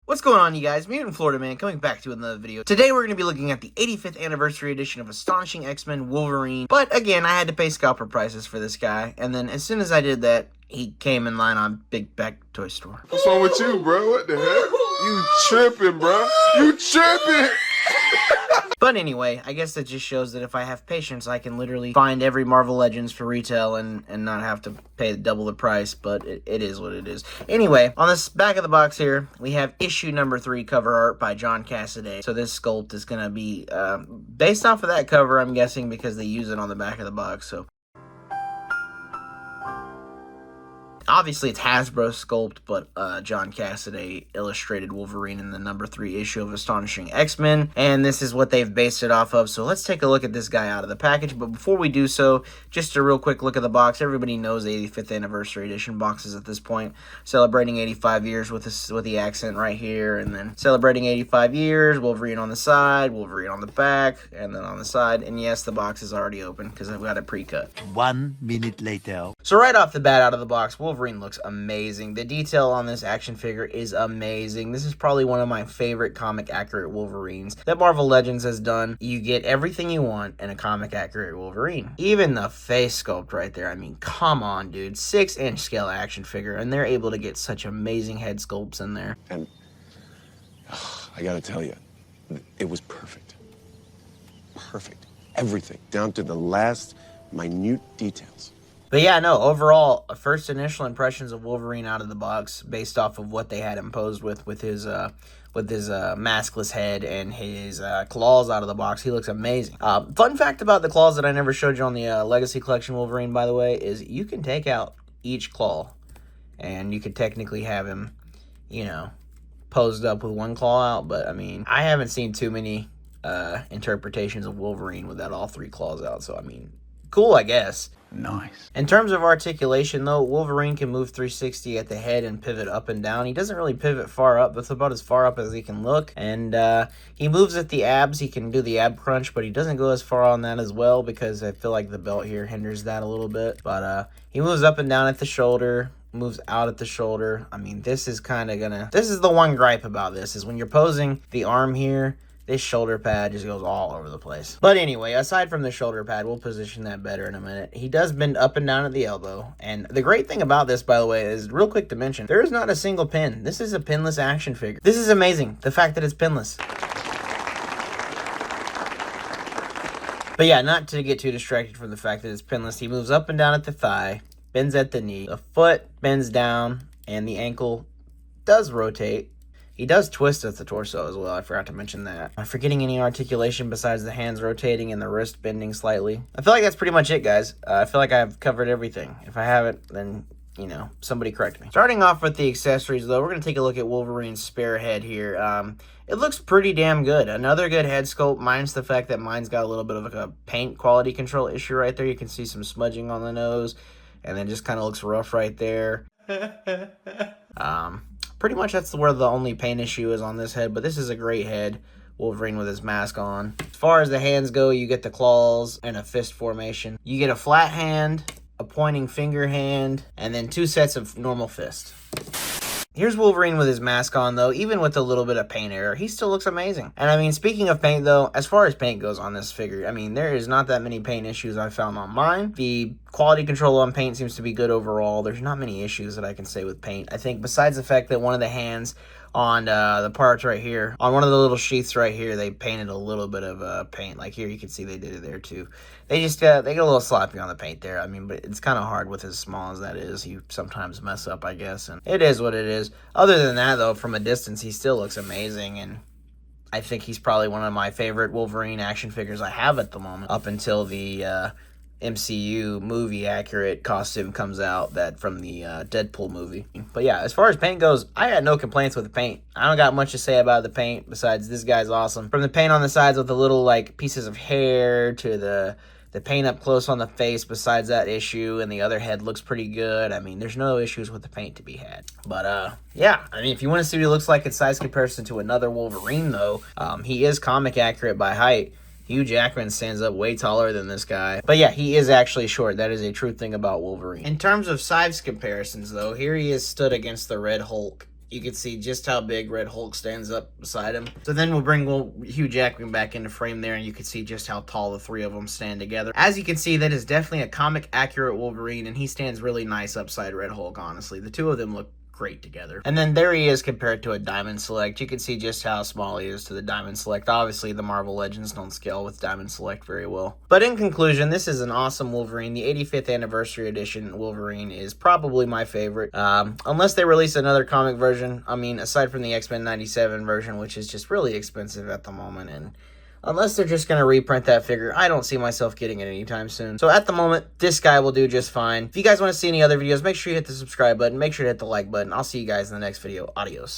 What's going on, you guys? Mutant Florida Man coming back to another video. Today we're going to be looking at the 85th anniversary edition of Astonishing X-Men Wolverine. But again, I had to pay scalper prices for this guy. And then as soon as I did that, he came in line on Big Back Toy Store. What's wrong with you, bro? What the heck? You tripping, bro. You tripping. But anyway, I guess that just shows that if I have patience, I can literally find every Marvel Legends for retail and not have to pay double the price, but it is what it is. Anyway, on this back of the box here, we have issue number 3 cover art by John Cassaday. So this sculpt is going to be based off of that cover, I'm guessing, because they use it on the back of the box, so. Obviously, it's Hasbro sculpt, but John Cassaday illustrated Wolverine in the number 3 issue of Astonishing X-Men, and this is what they've based it off of. So let's take a look at this guy out of the package. But before we do so, just a real quick look at the box. Everybody knows the 85th anniversary edition boxes at this point, celebrating 85 years with the accent right here, and then celebrating 85 years, Wolverine on the side, Wolverine on the back, and then on the side. And yes, the box is already open because I've got it pre-cut. 1 minute later. So right off the bat, out of the box, Wolverine looks amazing. The detail on this action figure is amazing. This is probably one of my favorite comic accurate Wolverines that Marvel Legends has done. You get everything you want in a comic accurate Wolverine. Even the face sculpt right there. I mean, come on, dude. 6-inch scale action figure, and they're able to get such amazing head sculpts in there. And I gotta tell you, it was perfect. Perfect. Everything, down to the last minute details. But yeah, no, overall, first initial impressions of Wolverine out of the box, based off of what they had imposed with his maskless head and his claws out of the box, he looks amazing. Fun fact about the claws that I never showed you on the Legacy Collection Wolverine, by the way, is you can take out each claw, and you could technically have him, you know, posed up with one claw out. But I mean, I haven't seen too many interpretations of Wolverine without all 3 claws out. So I mean, cool, I guess. Nice. In terms of articulation, though, Wolverine can move 360 at the head and pivot up and down. He doesn't really pivot far up. That's about as far up as he can look. And he moves at the abs. He can do the ab crunch, but he doesn't go as far on that as well because I feel like the belt here hinders that a little bit. But he moves up and down at the shoulder, moves out at the shoulder. I mean, this is kind of gonna... This is the one gripe about this, is when you're posing the arm here, this shoulder pad just goes all over the place. But anyway, aside from the shoulder pad, we'll position that better in a minute. He does bend up and down at the elbow. And the great thing about this, by the way, is real quick to mention, there is not a single pin. This is a pinless action figure. This is amazing, the fact that it's pinless. But yeah, not to get too distracted from the fact that it's pinless, he moves up and down at the thigh, bends at the knee, the foot bends down, and the ankle does rotate. He does twist at the torso as well. I forgot to mention that. I'm forgetting any articulation besides the hands rotating and the wrist bending slightly. I feel like that's pretty much it, guys. I feel like I've covered everything. If I haven't, then, you know, somebody correct me. Starting off with the accessories, though, we're going to take a look at Wolverine's spare head here. It looks pretty damn good. Another good head sculpt, minus the fact that mine's got a little bit of a paint quality control issue right there. You can see some smudging on the nose, and then just kind of looks rough right there. Pretty much that's where the only paint issue is on this head, but this is a great head. Wolverine with his mask on. As far as the hands go, you get the claws and a fist formation. You get a flat hand, a pointing finger hand, and then 2 sets of normal fists. Here's Wolverine with his mask on, though. Even with a little bit of paint error, he still looks amazing. And I mean, speaking of paint, though, as far as paint goes on this figure, I mean, there is not that many paint issues I found on mine. The quality control on paint seems to be good overall. There's not many issues that I can say with paint. I think besides the fact that one of the hands on the parts right here, on one of the little sheaths right here, they painted a little bit of paint. Like here, you can see they did it there too. They just they get a little sloppy on the paint there. I mean, but it's kind of hard with as small as that is. You sometimes mess up, I guess, and it is what it is. Other than that, though, from a distance, he still looks amazing, and I think he's probably one of my favorite Wolverine action figures I have at the moment, up until the MCU movie accurate costume comes out, that from the Deadpool movie. But yeah, as far as paint goes, I had no complaints with the paint. I don't got much to say about the paint besides this guy's awesome. From the paint on the sides with the little like pieces of hair to the paint up close on the face, besides that issue, and the other head looks pretty good. I mean, there's no issues with the paint to be had. But yeah, I mean, if you want to see what he looks like in size comparison to another Wolverine, though, he is comic accurate by height. Hugh Jackman stands up way taller than this guy. But yeah, he is actually short. That is a true thing about Wolverine. In terms of size comparisons, though, here he is stood against the Red Hulk You can see just how big Red Hulk stands up beside him. So then we'll bring Hugh Jackman back into frame there, and you can see just how tall the three of them stand together. As you can see, that is definitely a comic accurate Wolverine, and he stands really nice upside Red Hulk, honestly. The two of them look great together. And then there he is compared to a Diamond Select. You can see just how small he is to the Diamond Select. Obviously, the Marvel Legends don't scale with Diamond Select very well. But in conclusion, this is an awesome Wolverine. The 85th Anniversary Edition Wolverine is probably my favorite. Unless they release another comic version. I mean, aside from the X-Men 97 version, which is just really expensive at the moment, and unless they're just going to reprint that figure, I don't see myself getting it anytime soon. So at the moment, this guy will do just fine. If you guys want to see any other videos, make sure you hit the subscribe button. Make sure to hit the like button. I'll see you guys in the next video. Adios.